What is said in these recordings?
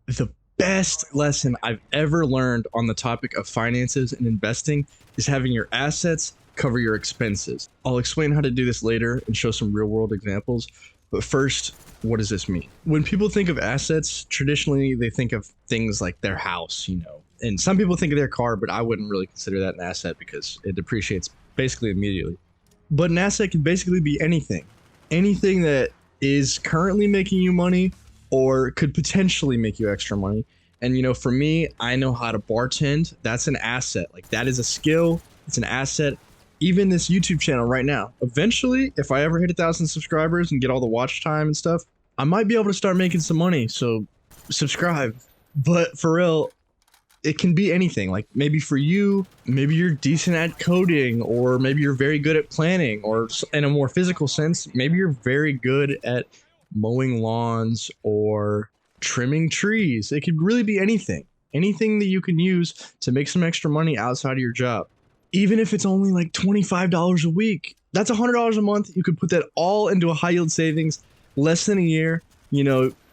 The best lesson I've ever learned on the topic of finances and investing is having your assets cover your expenses. I'll explain how to do this later and show some real world examples. But first, what does this mean? When people think of assets, traditionally they think of things like their house, and some people think of their car, but I wouldn't really consider that an asset because it depreciates basically immediately. But an asset can basically be anything that is currently making you money or could potentially make you extra money. And for me, I know how to bartend. That's an asset. Like, that is a skill. It's an asset. Even this YouTube channel right now, eventually, if I ever hit 1,000 subscribers and get all the watch time and stuff, I might be able to start making some money. So subscribe. But for real, it can be anything. Like, maybe for you, maybe you're decent at coding, or maybe you're very good at planning, or in a more physical sense, maybe you're very good at mowing lawns or trimming trees. It could really be anything that you can use to make some extra money outside of your job. Even if it's only like $25 a week, that's $100 a month. You could put that all into a high yield savings, less than a year.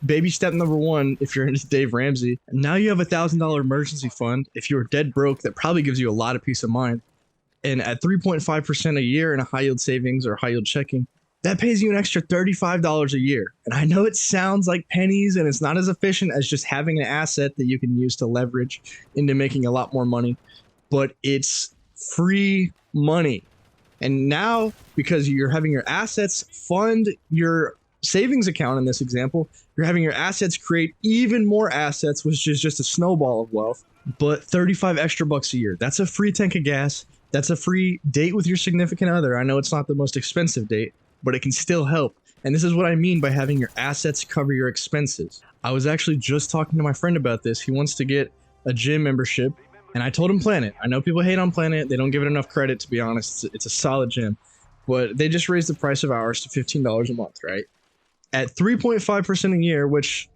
Baby step number one, if you're into Dave Ramsey, now you have $1,000 emergency fund. If you're dead broke, that probably gives you a lot of peace of mind. And at 3.5% a year in a high yield savings or high yield checking, that pays you an extra $35 a year. And I know it sounds like pennies and it's not as efficient as just having an asset that you can use to leverage into making a lot more money, but it's free money. And now, because you're having your assets fund your savings account in this example, you're having your assets create even more assets, which is just a snowball of wealth. But 35 extra bucks a year, that's a free tank of gas. That's a free date with your significant other. I know it's not the most expensive date, but it can still help. And this is what I mean by having your assets cover your expenses. I was actually just talking to my friend about this. He wants to get a gym membership, and I told him Planet. I know people hate on Planet. They don't give it enough credit, to be honest. It's a solid gym, but they just raised the price of ours to $15 a month, right? At 3.5% a year, which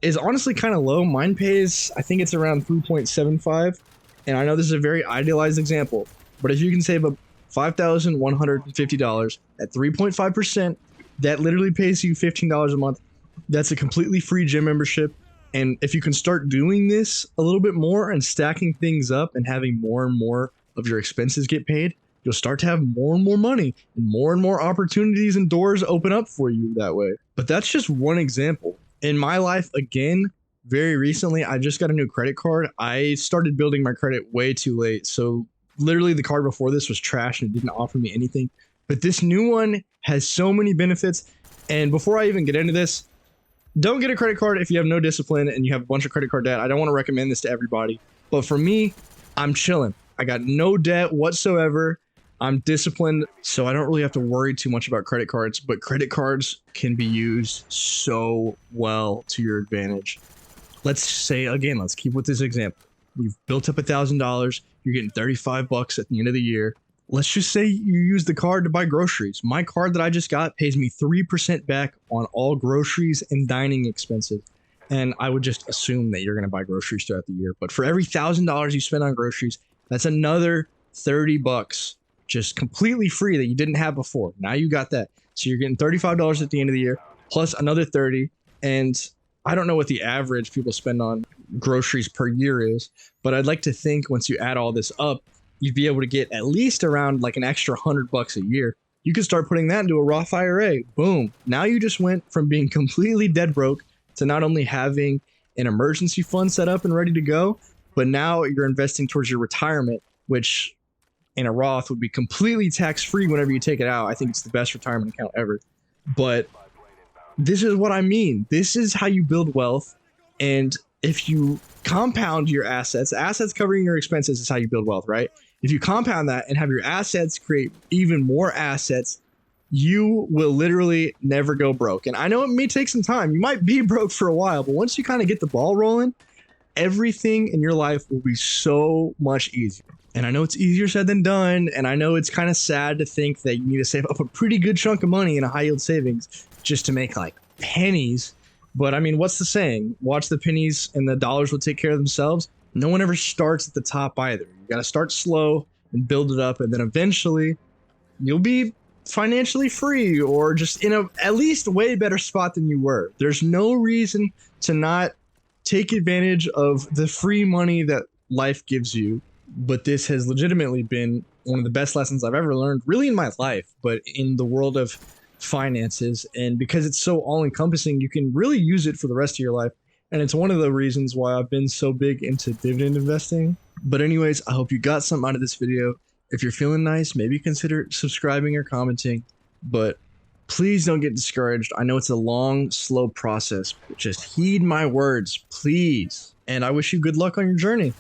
is honestly kind of low. Mine pays, I think it's around 3.75. And I know this is a very idealized example, but if you can save up $5,150 at 3.5%, that literally pays you $15 a month. That's a completely free gym membership. And if you can start doing this a little bit more and stacking things up and having more and more of your expenses get paid, you'll start to have more and more money and more opportunities and doors open up for you that way. But that's just one example. In my life, again, very recently, I just got a new credit card. I started building my credit way too late. So literally the card before this was trash and it didn't offer me anything. But this new one has so many benefits. And before I even get into this, don't get a credit card if you have no discipline and you have a bunch of credit card debt. I don't want to recommend this to everybody. But for me, I'm chilling. I got no debt whatsoever. I'm disciplined, so I don't really have to worry too much about credit cards. But credit cards can be used so well to your advantage. Let's say, again, let's keep with this example. You've built up $1,000. You're getting 35 bucks at the end of the year. Let's just say you use the card to buy groceries. My card that I just got pays me 3% back on all groceries and dining expenses. And I would just assume that you're going to buy groceries throughout the year. But for every $1,000 you spend on groceries, that's another 30 bucks just completely free that you didn't have before. Now you got that. So you're getting $35 at the end of the year plus another 30. And I don't know what the average people spend on groceries per year is, but I'd like to think once you add all this up, you'd be able to get at least around like an extra 100 bucks a year. You could start putting that into a Roth IRA. Boom. Now you just went from being completely dead broke to not only having an emergency fund set up and ready to go, but now you're investing towards your retirement, which in a Roth would be completely tax-free whenever you take it out. I think it's the best retirement account ever. But this is what I mean. This is how you build wealth. And if you compound your assets covering your expenses is how you build wealth, right? If you compound that and have your assets create even more assets, you will literally never go broke. And I know it may take some time. You might be broke for a while, but once you kind of get the ball rolling, everything in your life will be so much easier. And I know it's easier said than done. And I know it's kind of sad to think that you need to save up a pretty good chunk of money in a high yield savings just to make like pennies. But I mean, what's the saying? Watch the pennies and the dollars will take care of themselves. No one ever starts at the top either. You got to start slow and build it up. And then eventually you'll be financially free or just in a at least way better spot than you were. There's no reason to not take advantage of the free money that life gives you. But this has legitimately been one of the best lessons I've ever learned, really in my life, but in the world of finances. And because it's so all encompassing, you can really use it for the rest of your life. And it's one of the reasons why I've been so big into dividend investing. But anyways, I hope you got something out of this video. If you're feeling nice, maybe consider subscribing or commenting. But please don't get discouraged. I know it's a long, slow process, but just heed my words, please. And I wish you good luck on your journey.